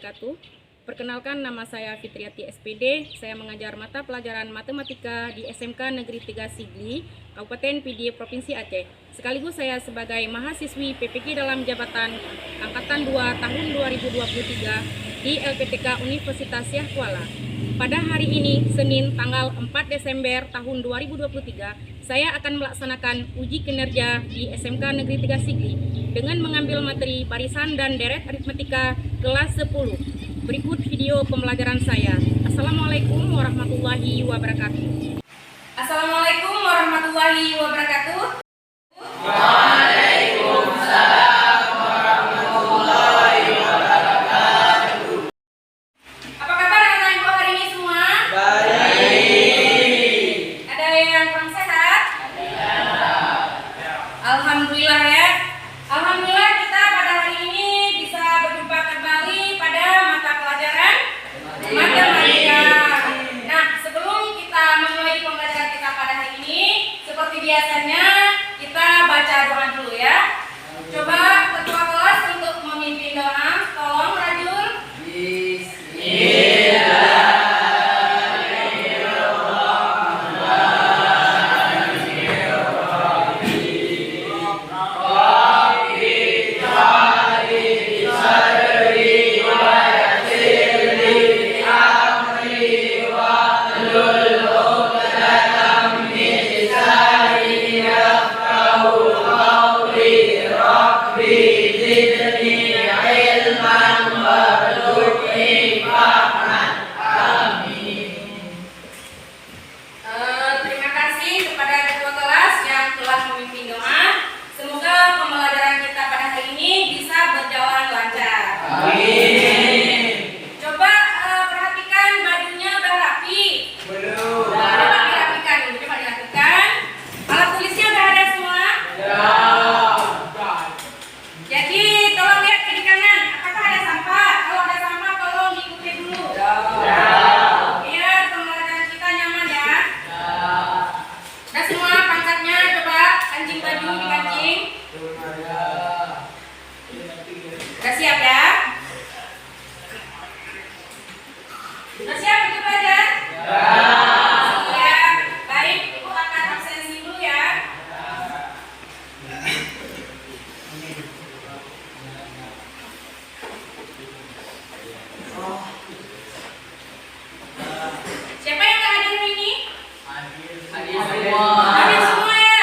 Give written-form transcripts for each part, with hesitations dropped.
wabarakatuh. Perkenalkan, nama saya Fitriati SPD. Saya mengajar mata pelajaran matematika di SMK Negeri 3 Sigli, Kabupaten Pidi, Provinsi Aceh. Sekaligus saya sebagai mahasiswi PPG dalam jabatan Angkatan 2 tahun 2023 di LPTK Universitas Syah Kuala. Pada hari ini, Senin tanggal 4 Desember tahun 2023, saya akan melaksanakan uji kinerja di SMK Negeri 3 Sigli dengan mengambil materi barisan dan deret aritmatika kelas 10. Berikut video pembelajaran saya. Assalamualaikum warahmatullahi wabarakatuh. Assalamualaikum warahmatullahi wabarakatuh. Waalaikumsalam warahmatullahi wabarakatuh. Apa kabar anak-anak ibu hari ini semua? Baik. Ada yang kurang sehat? Alhamdulillah ya. Alhamdulillah kita pada hari ini bisa berjumpa kembali pada mata pelajaran matematika. Nah, sebelum kita memulai pembelajaran kita pada hari ini, seperti biasanya kita baca doa dulu ya. Coba ketua kelas untuk memimpin doa, tolong Rajul. Terima kasih kepada ketua kelas yang telah memimpin doa. Semoga pembelajaran kita pada hari ini bisa berjalan lancar. Amin. Coba perhatikan bajunya udah rapi. Belum. Coba dirapikan, coba dirapikan. Alat tulisnya udah ada semua. Jadi tolong lihat kiri kanan. Apakah ada sampah? Kalau ada sampah tolong diikuti dulu. Biar pembelajaran kita nyaman ya. Udah semua pangkatnya, coba kancing baju dikancing. Udah siap ya? Udah siap untuk belajar? Siap. Baik, Ibu akan absensi dulu ya. Siapa yang nggak hadir hari ini? Hadir semua ya?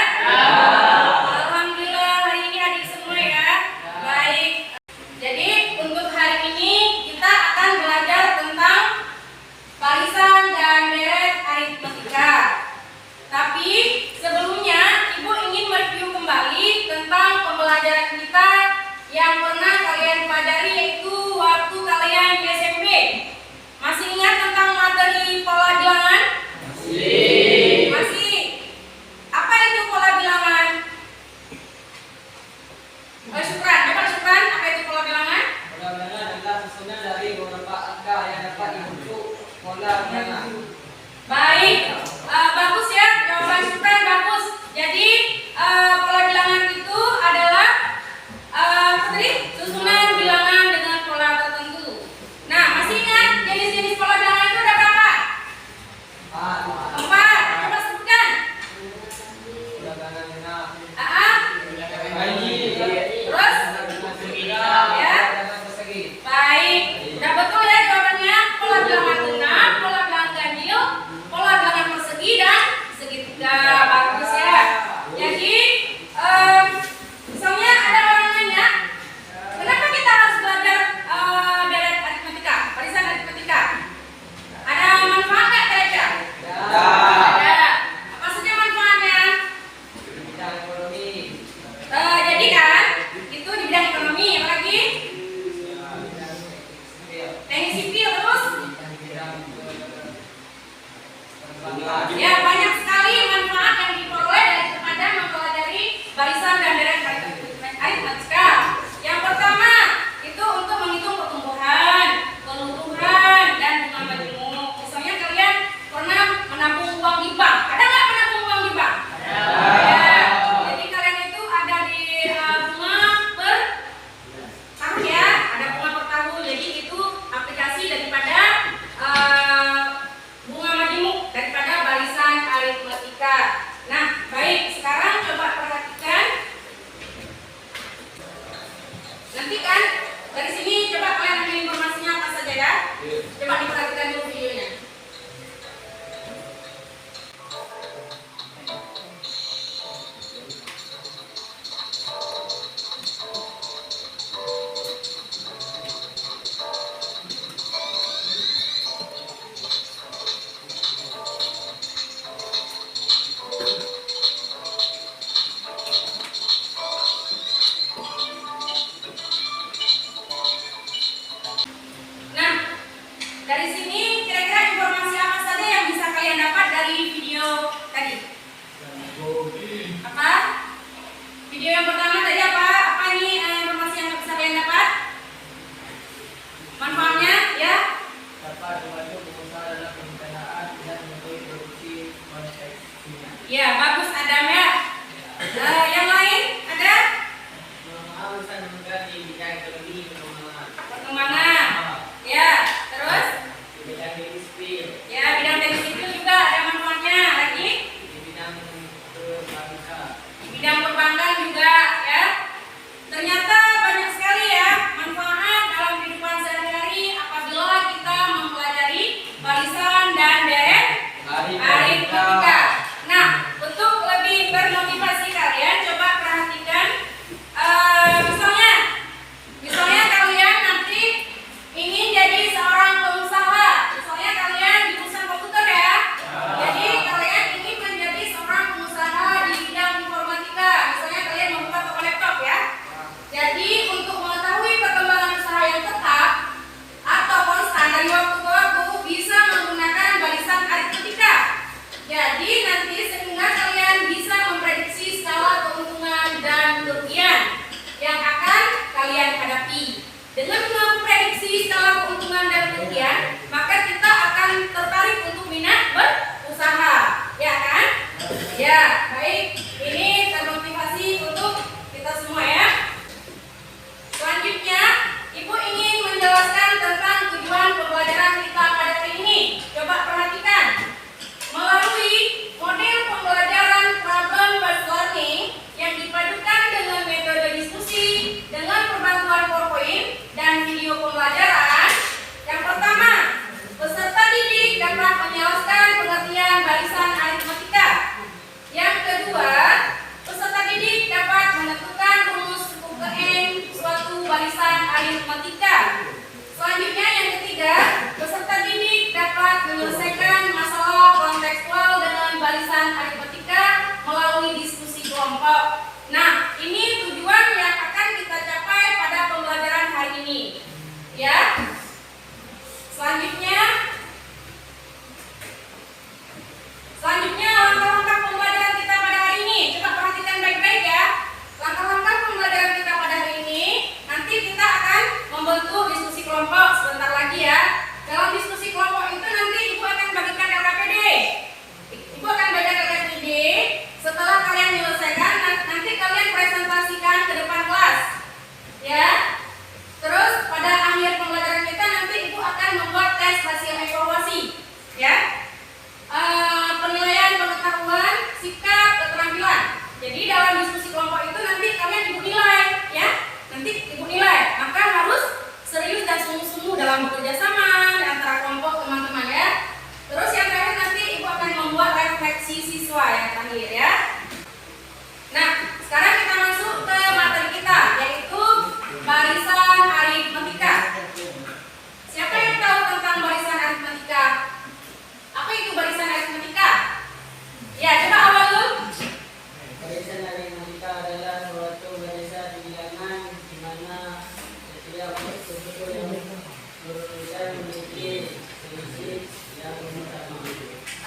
Alhamdulillah hari ini hadir semua ya. Baik. Jadi untuk hari ini kita akan belajar tentang barisan dan deret aritmatika. Tapi sebelumnya Ibu ingin mereview kembali tentang pembelajaran kita yang pernah kalian pelajari, yaitu waktu kalian di SMP. Masih ingat tentang materi pola bilangan? Masih. Apa itu pola bilangan? Syukran. Coba Syukran, apa itu pola bilangan? Pola bilangan adalah susunan dari beberapa angka yang dapat dibentuk pola bilangan. Baik, bagus ya, jawaban Syukran bagus. Jadi pola bilangan itu adalah susunan bilangan dengan pola tertentu. Nah, masih ingat jenis-jenis pola bilangan itu ada berapa? 4. Coba sebutkan. Pola bilangan genap. Terus? Ya. Baik, udah betul ya jawabannya. Pola bilangan genap, pola bilangan ganjil, pola bilangan persegi dan segitiga. Bagus ya. Jadi Coba diperhatikan dulu videonya. Nah, dari sini kira-kira informasi apa saja yang bisa kalian dapat dari video tadi? Apa? Video yang pertama tadi apa? Apa ini informasi yang bisa kalian dapat? Manfaatnya ya? Dapat membantu pengusaha dalam perencanaan dan mengetahui produksi konveksinya. Ya, bagus Adam ya. Yang lain ada? Mengawasan juga di bidang ekonomi Perkembangan. Ya, terus? di bidang industri, Ya, bidang teknis itu juga ada manfaatnya. Lagi? di bidang perbankan. Di bidang perbankan juga ya. Ternyata banyak sekali ya manfaat dalam kehidupan sehari-hari apabila kita mempelajari barisan dan deret aritmetika. Nah, untuk lebih bermotivasi kalian coba perhatikan misalnya kalian nanti ingin jadi seorang pengusaha. Misalnya kalian di jurusan komputer ya. Jadi kalian ingin menjadi seorang pengusaha di bidang informatika. Misalnya kalian membuka toko laptop ya. Jadi untuk mengetahui perkembangan usaha yang tetap atau konstan dari waktu ke waktu bisa menggunakan barisan aritmetika. Jadi nanti sehingga kalian bisa memprediksi skala keuntungan dan kerugian yang akan kalian hadapi. Dengan memprediksi skala keuntungan dan kerugian, maka kita akan tertarik untuk minat berusaha, ya kan? Ya, baik. Ini termotivasi untuk kita semua ya. Selanjutnya, Ibu ingin menjelaskan tentang tujuan pembelajaran kita pada hari ini. Coba perhatikan. Melalui model pembelajaran problem based learning yang dipadukan dengan metode diskusi dengan perbantuan PowerPoint dan video pembelajaran. Yang pertama, peserta didik dapat menjelaskan pengertian barisan aritmetika. Yang kedua, peserta didik dapat menentukan rumus cukup N suatu barisan aritmetika. Selanjutnya yang ketiga, peserta didik dapat menyelesaikan masalah kontekstual dengan barisan aritmetika melalui diskusi kelompok. Nah, ini tujuan yang akan kita capai pada pembelajaran hari ini. Ya. Selanjutnya langkah-langkah pembelajaran kita pada hari ini. Coba perhatikan baik-baik ya. Langkah-langkah pembelajaran kita pada hari ini, nanti kita akan membentuk diskusi kelompok sebentar lagi ya. Dalam diskusi kelompok itu nanti Ibu akan bagikan LKPD. Ibu akan bagikan LKPD. Setelah kalian menyelesaikan, nanti kalian presentasikan ke depan kelas. Ya. Terus pada akhir pembelajaran kita nanti Ibu akan membuat tes hasil evaluasi. Ya. Penilaian pengetahuan, sikap, keterampilan. Jadi dalam diskusi kelompok itu nanti kalian Ibu nilai, ya. Nanti Ibu nilai, maka harus serius dan sungguh-sungguh dalam bekerja sama di antara kelompok teman-teman ya. Terus yang terakhir nanti Ibu akan membuat refleksi siswa yang terakhir ya. Nah, sekarang kita masuk ke materi kita, yaitu barisan aritmetika. Siapa yang tahu tentang barisan aritmetika? Apa itu barisan aritmetika? Ya, coba awal dulu. Barisan aritmetika adalah suatu barisan bilangan di mana setiap unsur yang berurutan memiliki selisih yang sama.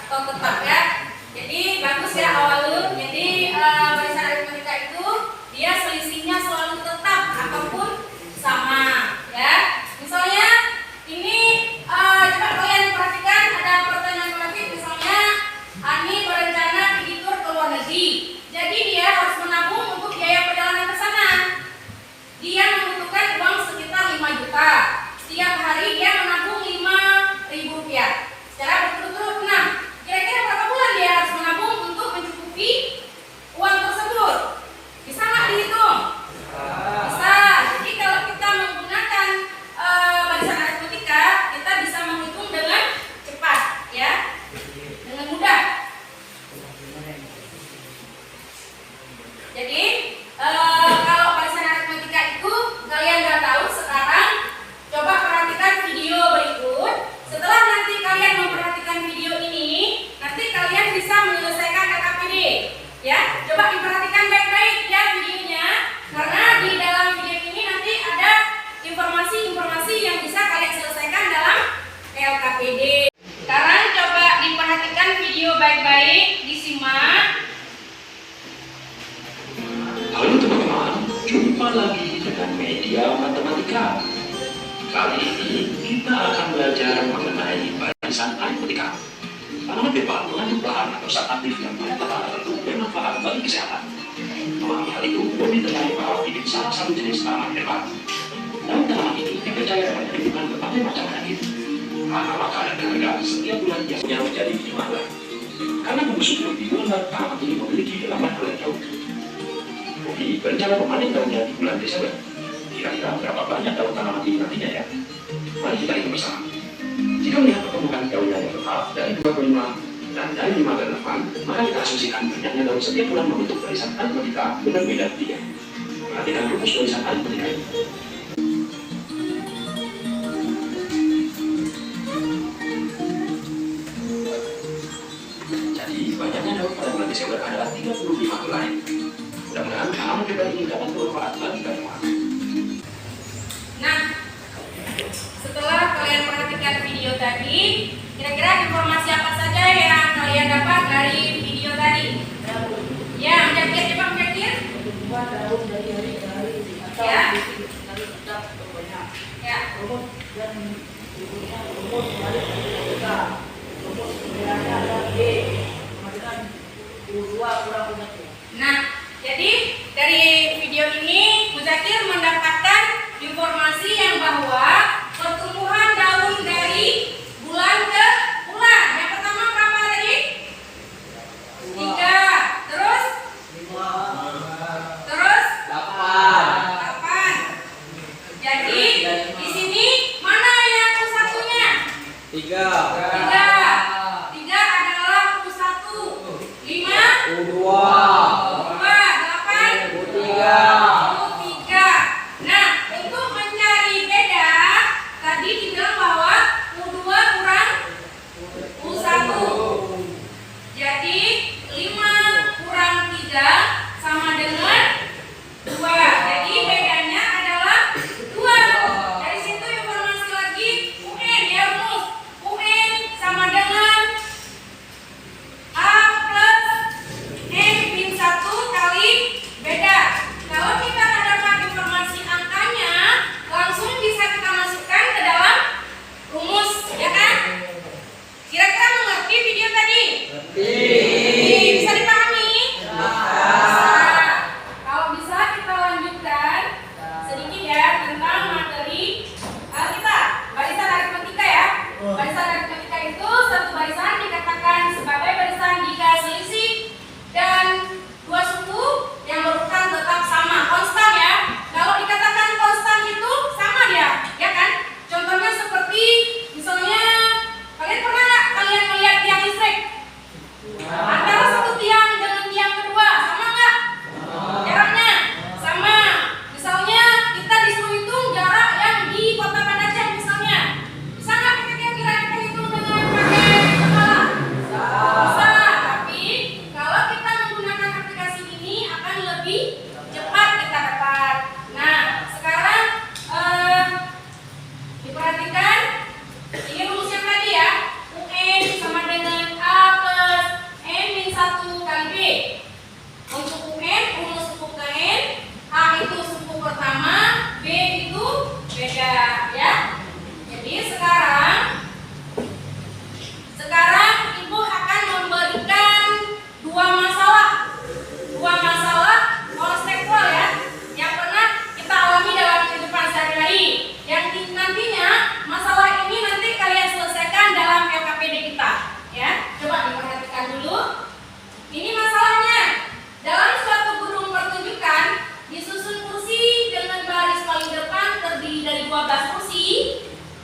Atau tetap ya. Jadi bagus ya awal dulu. Jadi barisan aritmetika itu dia selisihnya selalu tetap ataupun sama ya. Misalnya ini coba kalian perhatikan ada pertanyaan kolektif misalnya Ani berencana pergi tur ke luar negeri. Jadi dia harus menabung untuk biaya perjalanan ke sana. Dia membutuhkan uang sekitar 5 juta. Setiap hari dia menabung 5.000 rupiah secara berturut-turut. Nah, kira-kira berapa bulan dia harus menabung untuk mencukupi video baik-baik, disimak. Halo teman-teman, jumpa lagi dengan media matematika. Kali ini kita akan belajar mengenai barisan aritmetika. Tanaman bebal mengandung bahan atau zat aktif yang bermanfaat tertentu bermanfaat bagi kesehatan. Memahami hal itu, Bobby tertarik bahwa ini salah satu jenis tanaman herbal. Daun tanaman ini dipercaya dapat menyembuhkan berbagai macam penyakit. Karena makanan berharga setiap bulan biasanya menjadi minimal. Karena membusuk belum dibuang, tanaman ini memiliki 8 daun. Bobby berencana memanen daunnya di bulan Desember. Kira-kira berapa banyak daun tanaman ini nantinya ya? Mari kita hitung bersama. Jika melihat pertumbuhan daunnya yang tetap dari 2 ke 5 dan dari 5 ke 8, maka kita asumsikan banyaknya daun setiap bulan membentuk barisan aritmetika dengan beda 3. Perhatikan rumus barisan aritmetika ini. Jadi, banyaknya daun pada bulan Desember adalah 35 helai. Mudah-mudahan tanaman bebal ini dapat bermanfaat bagi kalian. Nah, setelah kalian perhatikan video tadi, kira-kira informasi apa saja yang kalian dapat dari video tadi? Ya, menjawab cepat menjawab. Daun dari hari-hari atau Ya. dari tetap banyak. Ya. Rumus dan rumusnya rumus balik kita. Rumus nilainya adalah B. Kemudian U2 kurang U1. Nah, jadi dari video ini Muzakir mendapatkan informasi yang bahwa pertumbuhan daun dari bulan ke bulan. Yang pertama berapa tadi? 3. Terus? 8. Jadi di sini mana yang U1-nya? 3 Tiga adalah U1. 5 U2 8 U3. Nah, untuk mencari beda, tadi dibilang bahwa U2 kurang U1. Jadi 5 kurang 3 sama dengan 2. Jadi bedanya adalah 2. Dari situ informasi lagi UN ya rumus. UN sama dengan A plus N min 1 kali beda. Kalau kita dapat informasi angkanya, langsung bisa kita masukkan ke dalam rumus, ya kan? Kira-kira mengerti video tadi? Bisa dipahami? Bisa. Kalau bisa kita lanjutkan sedikit ya tentang materi kita barisan aritmetika ya. Barisan aritmetika itu satu barisan dikatakan sebagai barisan jika selisih dan dua suku yang berurutan tetap sama, konstan ya. Kalau dikatakan konstan itu sama dia, ya kan? Contohnya seperti misalnya kalian pernah nggak kalian melihat tiang listrik? Antara satu tiang dengan tiang kedua sama nggak? Jaraknya sama. Misalnya kita disuruh hitung jarak yang di Kota Banda Aceh misalnya. Bisa nggak kita kira-kira kita hitung dengan pakai kepala? Bisa. Tapi kalau kita menggunakan aplikasi ini akan lebih cepat kita dapat. Nah, sekarang diperhatikan ini rumus yang tadi ya. UN sama dengan A plus N min 1 kali B. Untuk UN, rumus suku ke N, A itu suku pertama, B itu beda ya. Jadi sekarang Ibu akan memberikan dua masalah konseptual ya, yang pernah kita alami dalam kehidupan sehari-hari. Yang nantinya masalah ini nanti kalian selesaikan dalam LKPD kita ya. Coba diperhatikan dulu. Ini masalahnya. Dalam suatu gedung pertunjukan disusun kursi dengan baris paling depan terdiri dari 12 kursi.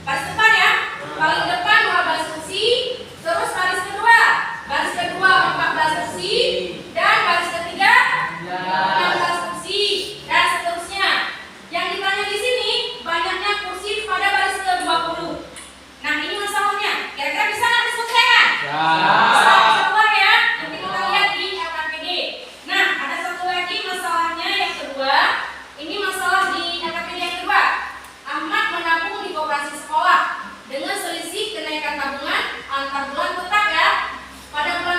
Baris depan ya. Paling depan 12 kursi. Terus baris kedua 14 kursi dan baris ketiga 16 kursi dan seterusnya. Yang ditanya di sini banyaknya kursi pada baris ke-20. Nah, ini masalahnya. Kira-kira bisa nggak diselesaikan? Bisa keluar ya. Nanti kita lihat di LKPD. Nah, ada satu lagi masalahnya yang kedua. Ini masalah di LKPD yang kedua. Ahmad menabung di koperasi sekolah dengan selisih kenaikan tabungan antar bulan tetap ya. Pada bulan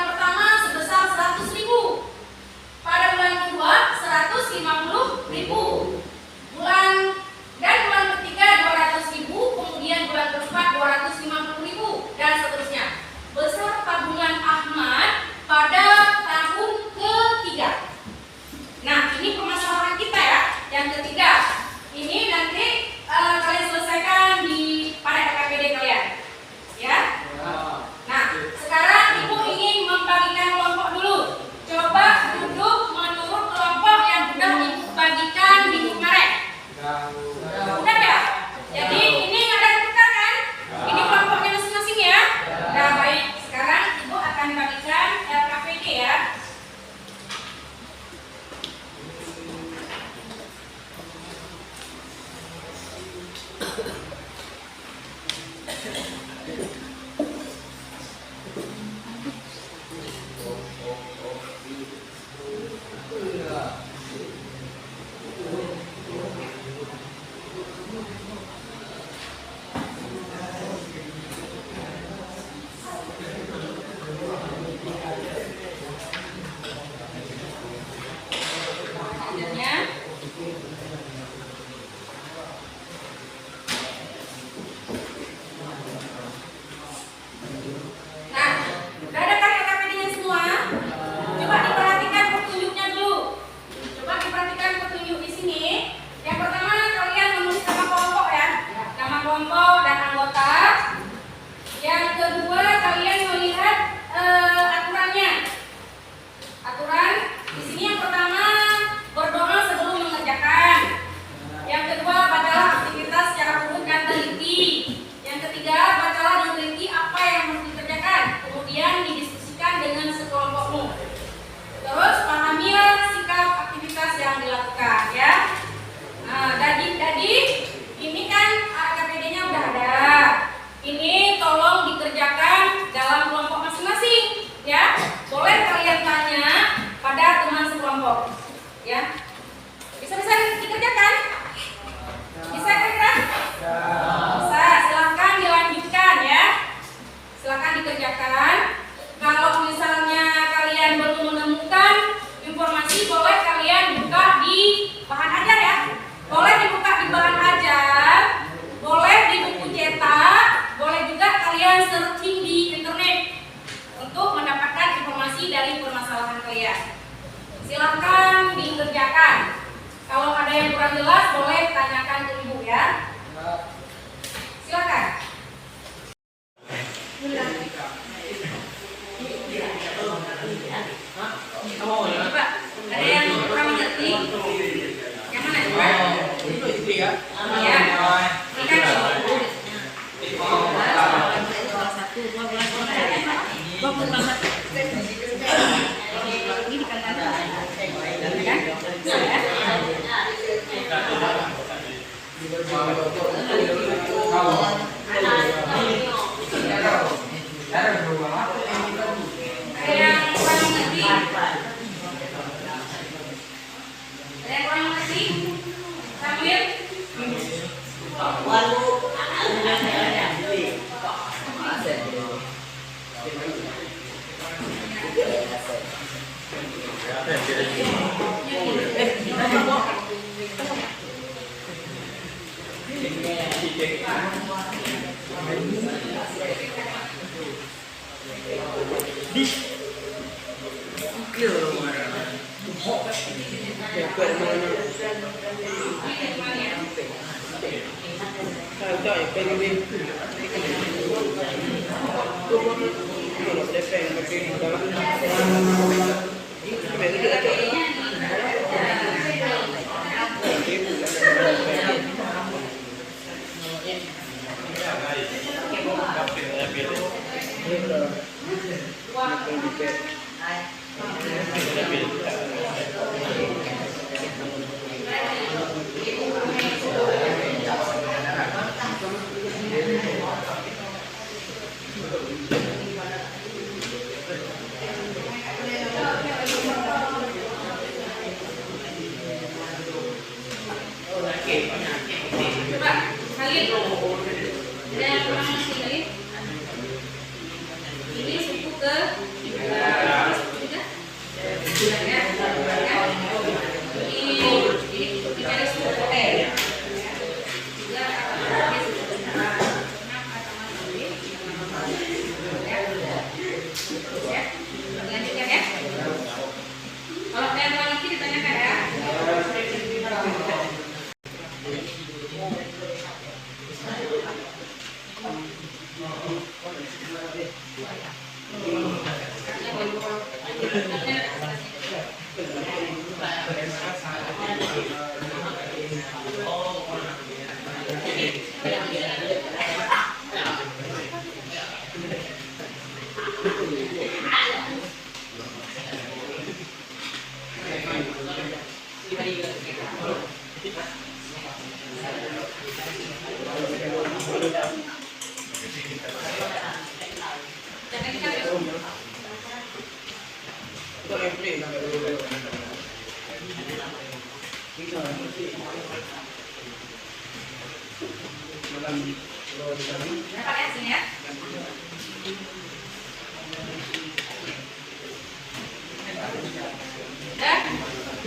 dikerjakan dalam kelompok masing-masing, ya. Boleh kalian tanya pada teman sekelompok, ya. Bisa-bisa dikerjakan? Bisa kan? Bisa. Silahkan dilanjutkan, ya. Silahkan dikerjakan. Kalau misalnya kalian belum menemukan informasi, boleh kalian buka di bahan ajar, ya. Boleh dibuka di bahan ajar, boleh di buku cetak, boleh juga kalian searching di internet untuk mendapatkan informasi dari permasalahan kalian. Silahkan dikerjakan. Kalau ada yang kurang jelas, boleh tanyakan ke ibu, ya. Silakan. Coba, ada yang kurang mengerti? Yang mana, coba? Ya. Coba kalian dan orang sini ini suku ke ini dicari suku T. Lanjutkan, ya. Kalau kalian lagi ditanyakan, ya.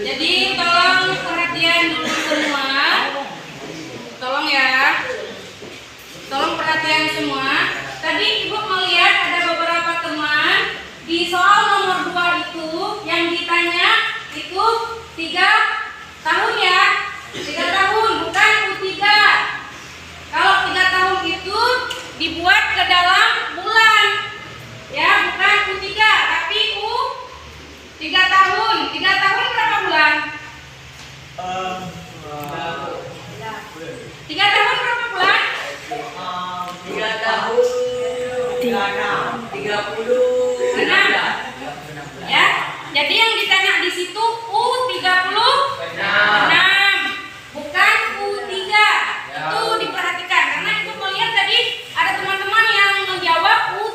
Jadi tolong perhatian dulu semua. Tolong, ya. Tolong perhatian semua. Tadi Ibu melihat ada beberapa teman di soal nomor 2 itu yang ditanya itu 3 tahun, ya. 3 tahun, bukan U3. Kalau 3 tahun itu dibuat ke dalam bulan, ya, bukan U3, tapi U3 tahun. 3 tahun berapa bulan? 3 tahun berapa bulan? 3 tahun 30. Ya. Jadi yang ditanya di situ U36, bukan U3. Itu diperhatikan karena itu melihat tadi ada teman-teman yang menjawab U3.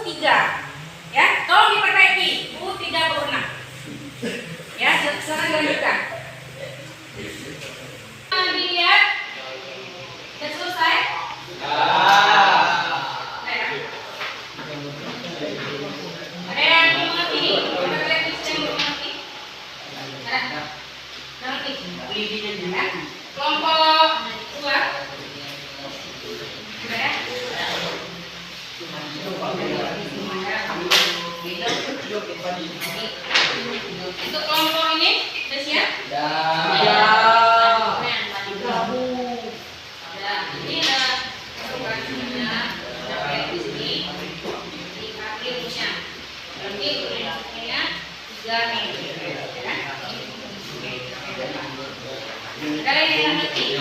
Untuk kelompok ini sudah siap? Ya. Ini ada operasinya, sampai di sini, di kaki rumusnya. Berarti rumusnya 3 nih. Kalian yang ngerti?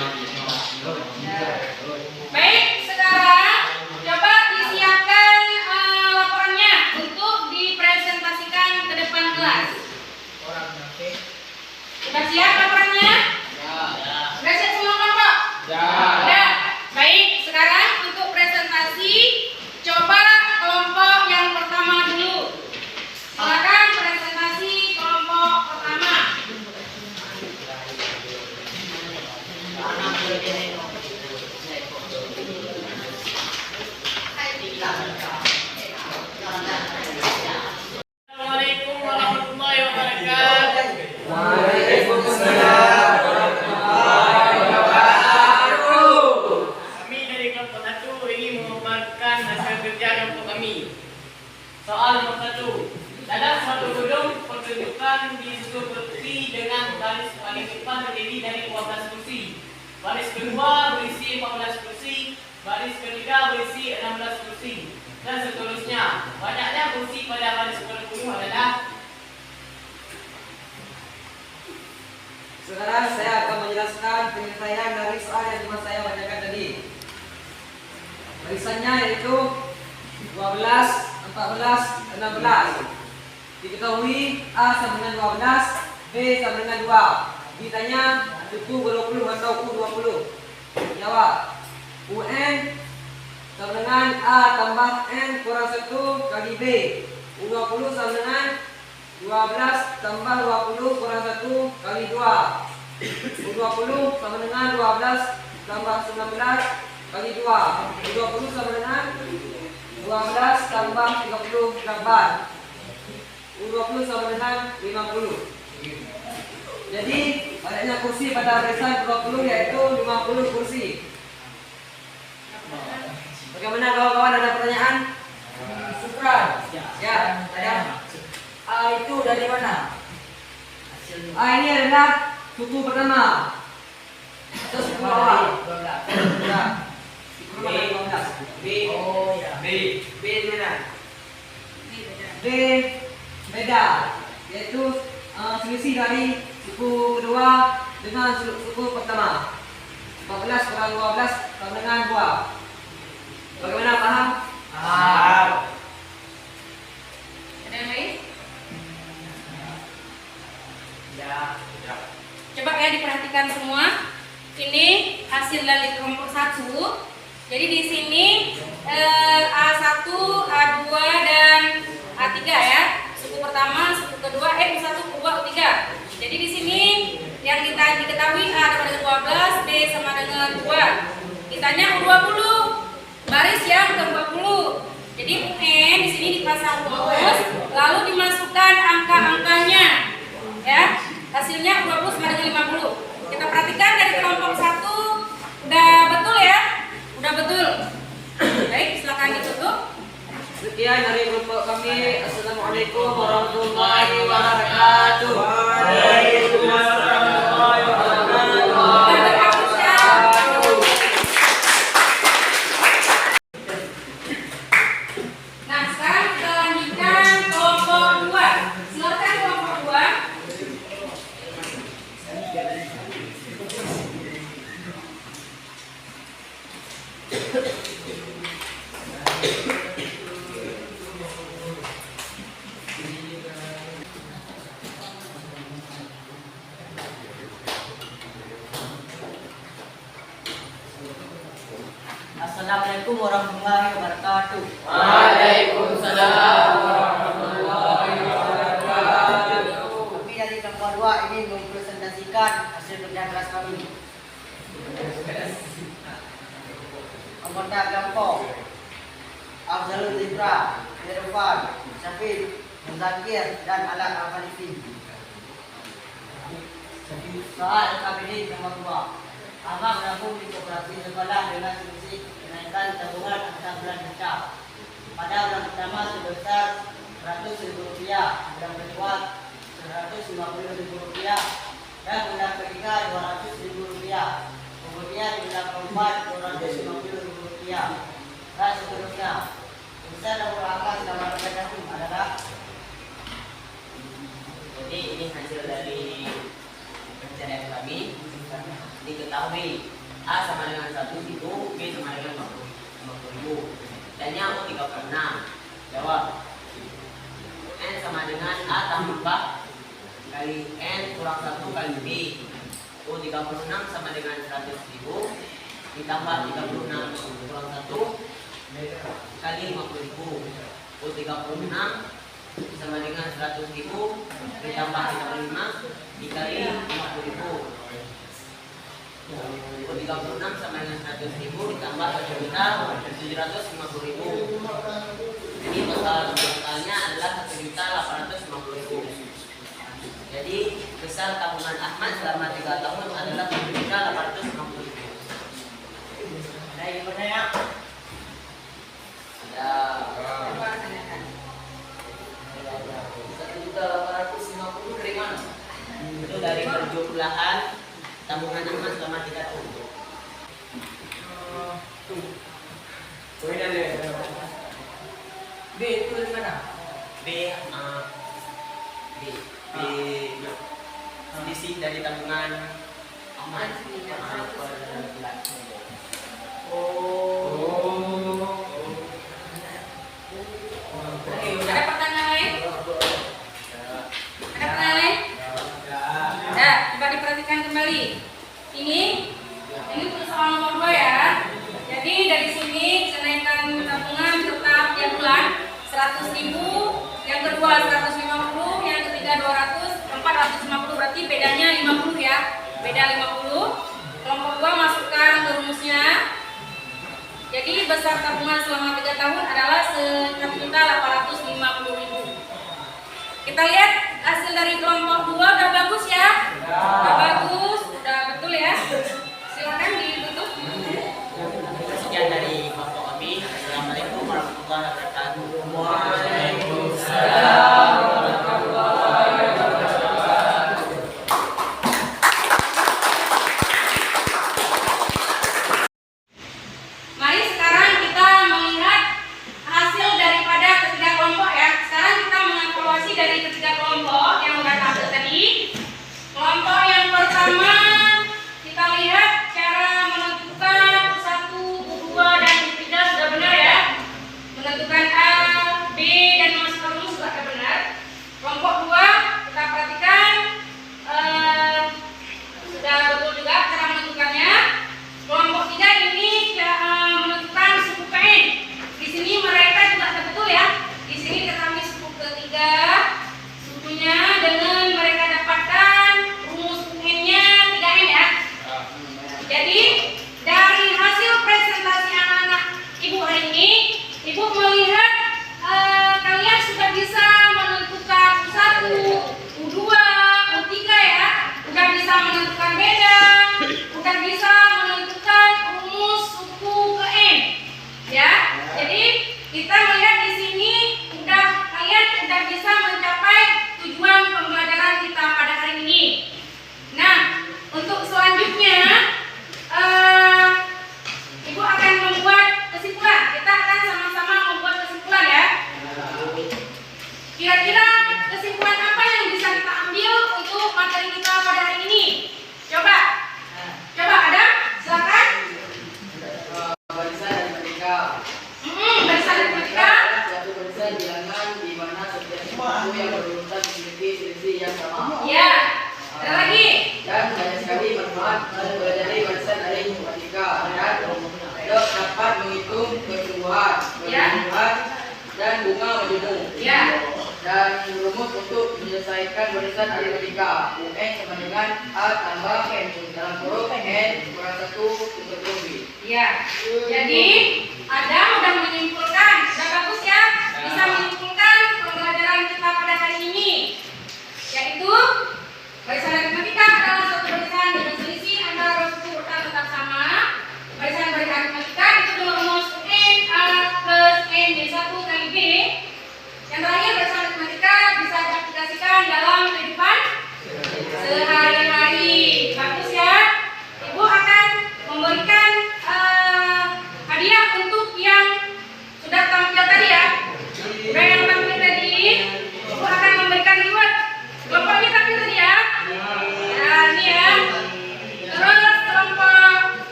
Baik, sekarang coba disiapkan laporannya untuk dipresentasikan ke depan kelas. Sudah siap laporannya? Sudah siap semua kelompok? Sudah. Baik, sekarang untuk presentasi coba kelompok yang pertama dulu. Silakan presentasi kelompok pertama. Assalamualaikum warahmatullahi wabarakatuh. Waalaikumsalam warahmatullahi wabarakatuh. Kami dari kelompok 1 ingin memaparkan hasil kerja kelompok kami. Soal nomor 1. Dalam suatu gedung pertunjukan disubstitusi dengan baris paling depan terdiri dari 12 kursi. Baris kedua berisi 14 kursi, baris ketiga berisi 16 kursi, dan seterusnya. Banyaknya kursi pada baris penuh adalah. Sekarang saya akan menjelaskan penyelesaian dari soal yang cuma saya bacakan tadi. Barisannya yaitu 12, 14, 16. Diketahui A sama dengan 12, B sama dengan 2. Ditanya suku 20 atau U20. Jawab. UN sama dengan A tambah N kurang 1 kali B. U20 sama dengan 12 tambah 20 kurang 1 kali 2. U20 sama dengan 12 tambah 19 kali 2. U20 sama dengan 12 tambah 38. U20 sama dengan 50. Jadi banyaknya kursi pada barisan 20 yaitu 50 kursi. Bagaimana kawan-kawan, ada pertanyaan? Syukran. Ya, ada. A itu dari mana? A ini adalah suku pertama. Atau suku awal. Ya. Suku pertama 12. B. Oh ya. B di mana? B beda, yaitu selisih dari suku kedua dengan suku pertama. 14 kurang 12 sama dengan 2. Bagaimana, paham? Paham. Ada yang lain? Ya. Coba ya diperhatikan semua. Ini hasil dari kelompok 1. Jadi di sini A1, A2 dan A3 ya. Suku pertama, suku kedua, U1, U2, U3. Jadi di sini yang kita diketahui A sama dengan 12, B sama dengan 2. Ditanya U20, baris yang ke-20. Jadi UN di sini dipasang terus, lalu dimasukkan angka-angkanya. Ya. Hasilnya 20 sama dengan 50. Kita perhatikan dari kelompok 1 udah betul ya? Udah betul. Baik, silakan ditutup. Sekian dari kelompok kami. Assalamualaikum warahmatullahi wabarakatuh. Waalaikumsalam warahmatullahi wabarakatuh. Nah, sekarang kita lanjutkan kelompok 2. Silakan kelompok 2. Assalamualaikum warahmatullahi wabarakatuh. Waalaikumsalam warahmatullahi wabarakatuh. Kami dari kelompok 2 ingin mempresentasikan hasil kerja kelas kami. Anggota kelompok Afzalul Zikra, Irfan, Syafiq, Muzakir, dan Alat Al-Khalifi. Soal KBD nomor 2. Ama menabung di koperasi sekolah dengan selisih kenaikan tabungan antara bulan pecah. pada bulan pertama sebesar Rp100.000, bulan kedua Rp150.000, dan bulan ketiga Rp200.000. Kemudian bulan keempat Rp250.000, dan seterusnya. Bisa dapat selama 3 tahun adalah. Jadi ini hasil dari pencarian kami. Diketahui A sama dengan 1.000, B sama dengan 50.000. Dan yang U 36. Jawab. N sama dengan A tambah kali N kurang 1 kali B. U 36 sama dengan 100.000 ditambah 36 kurang 1 kali 50.000. U 36 sama dengan 100.000 ditambah 35 dikali 50.000. U 36 sama dengan 100.000 ditambah 1.750.000. Jadi totalnya adalah 1.850.000. Jadi besar tabungan Ahmad selama 3 tahun adalah 1.850.000. Ada yang bertanya? Ada 1.850 dari mana? Itu dari perjumlahan tabungan Ahmad selama 3 tahun. B itu dari mana? B selisih dari tabungan Ahmad per bulan. Ada pertanyaan lain? Ada pertanyaan lain? Ya, coba diperhatikan kembali. Ini soal nomor 2 ya. Jadi dari sini kenaikan tabungan tetap tiap bulan 100.000, yang kedua 150, yang ketiga 200, 450, berarti bedanya 50 ya. Beda 50. Kelompok 2 masukkan ke rumusnya. Jadi besar tabungan selama 3 tahun adalah 1.850.000. Kita lihat hasil dari kelompok 2 udah bagus ya? Udah bagus, udah betul ya? Silakan ditutup. Sekian dari kelompok kami. Assalamualaikum warahmatullahi wabarakatuh. Mari sekarang kita melihat hasil daripada ketiga kelompok ya. Sekarang kita mengevaluasi dari ketiga kelompok yang udah tampil tadi. Kelompok yang pertama kita lihat cara menentukan U1, U2 dan U3 sudah benar ya. Menentukan A, B dan masuk rumus sudah benar. Kelompok 2 kita perhatikan sudah betul juga cara menentukannya. Kelompok 3 ini menentukan suku PN. Di sini mereka juga betul ya. Di sini kami suku ketiga, sukunya dengan mereka dapatkan rumus UN-nya 3N ya. Jadi dari hasil presentasi anak-anak ibu hari ini, ibu melihat kalian sudah bisa menentukan U1, U2, U3 ya. Udah bisa menentukan beda, udah bisa menentukan rumus suku ke N. Ya. Jadi kita melihat di sini kalian udah bisa mencapai tujuan pembelajaran kita pada hari ini. Nah, untuk selanjutnya Ibu akan membuat kesimpulan. Kita akan sama-sama membuat kesimpulan ya. Kira-kira kesimpulan apa yang bisa kita ambil untuk materi kita pada hari ini? Coba Adam, silakan. Barisan aritmatika. Barisan aritmatika. Suatu barisan bilangan di mana setiap suku yang berurutan memiliki selisih yang sama. Ya. Ada lagi? Dan banyak sekali manfaat mempelajari barisan aritmatika dan dapat menghitung pertumbuhan, pertumbuhan dan bunga majemuk. Ya. Dan rumus untuk menyelesaikan barisan aritmatika UN sama dengan A tambah N dalam kurung N kurang 1 untuk B. Ya. Jadi Adam udah menyimpulkan, sudah bagus ya, bisa menyimpulkan pembelajaran kita pada hari ini, yaitu barisan aritmatika adalah suatu barisan dengan selisih antara suku urutan tetap sama. Barisan aritmatika itu dengan rumus N A plus N di 1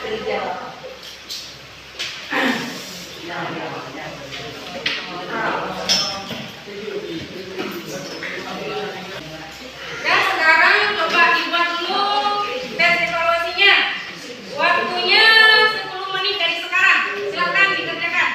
Dan sekarang coba dibuat dulu tes evaluasinya. Waktunya 10 menit dari sekarang. Silakan dikerjakan.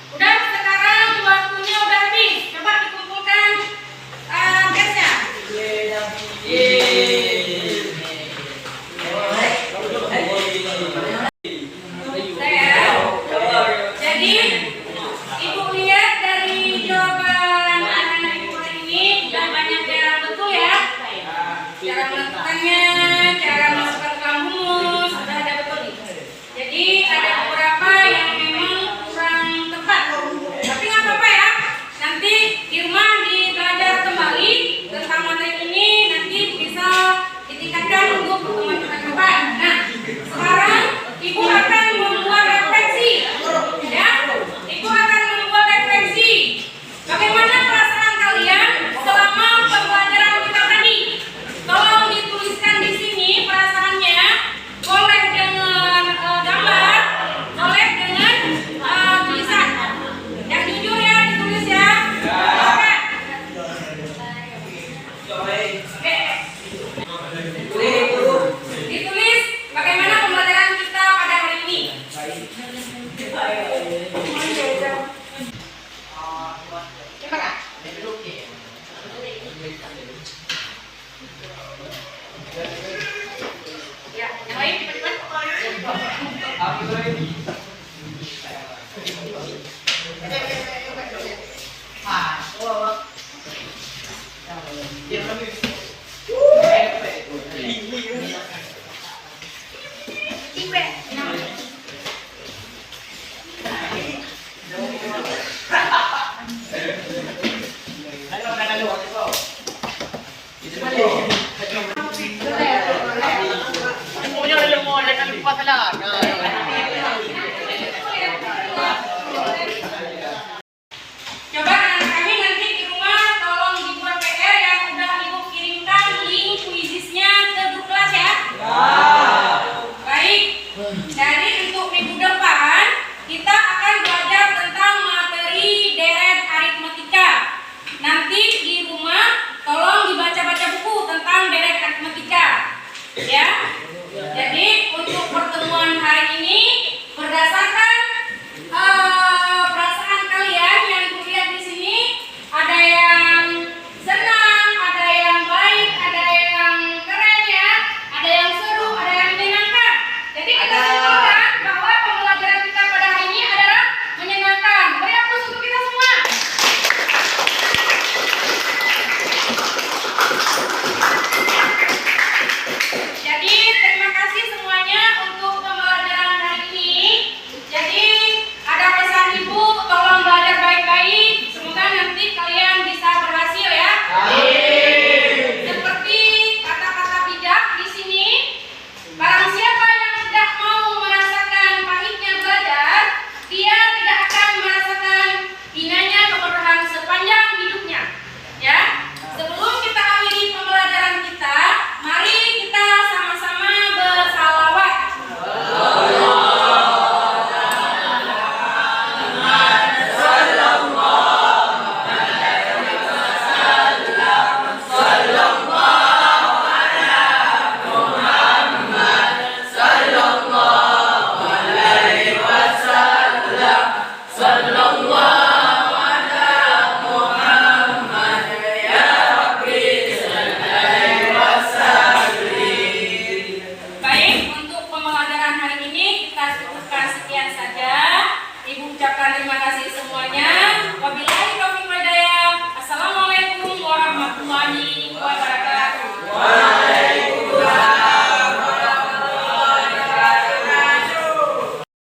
Udah, sekarang waktunya udah habis. Coba dikumpulkan tesnya. Jadi, Ibu lihat dari jawaban anak-anak Ibu hari ini sudah banyak yang betul ya. Cara melakukannya, cara masukkan ke dalam humus, sudah ada betul nih. Jadi ada beberapa yang memang kurang tepat. Tapi nggak apa-apa ya. Nanti di rumah dibelajar kembali tentang materi ini, nanti bisa ditingkatkan untuk pertemuan depan. Nah, sekarang Ibu akan membuat refleksi. Ya, Ibu akan membuat refleksi. Bagaimana perasaan kalian selama pembelajaran kita tadi? Tolong dituliskan di sini perasaannya. Boleh dengan gambar, boleh dengan tulisan. Yang jujur ya, ditulis ya. Oke. Ditulis bagaimana pembelajaran kita pada hari ini. Ya, yang lain cepat-cepat. Semuanya ilmu, jangan lupa salah.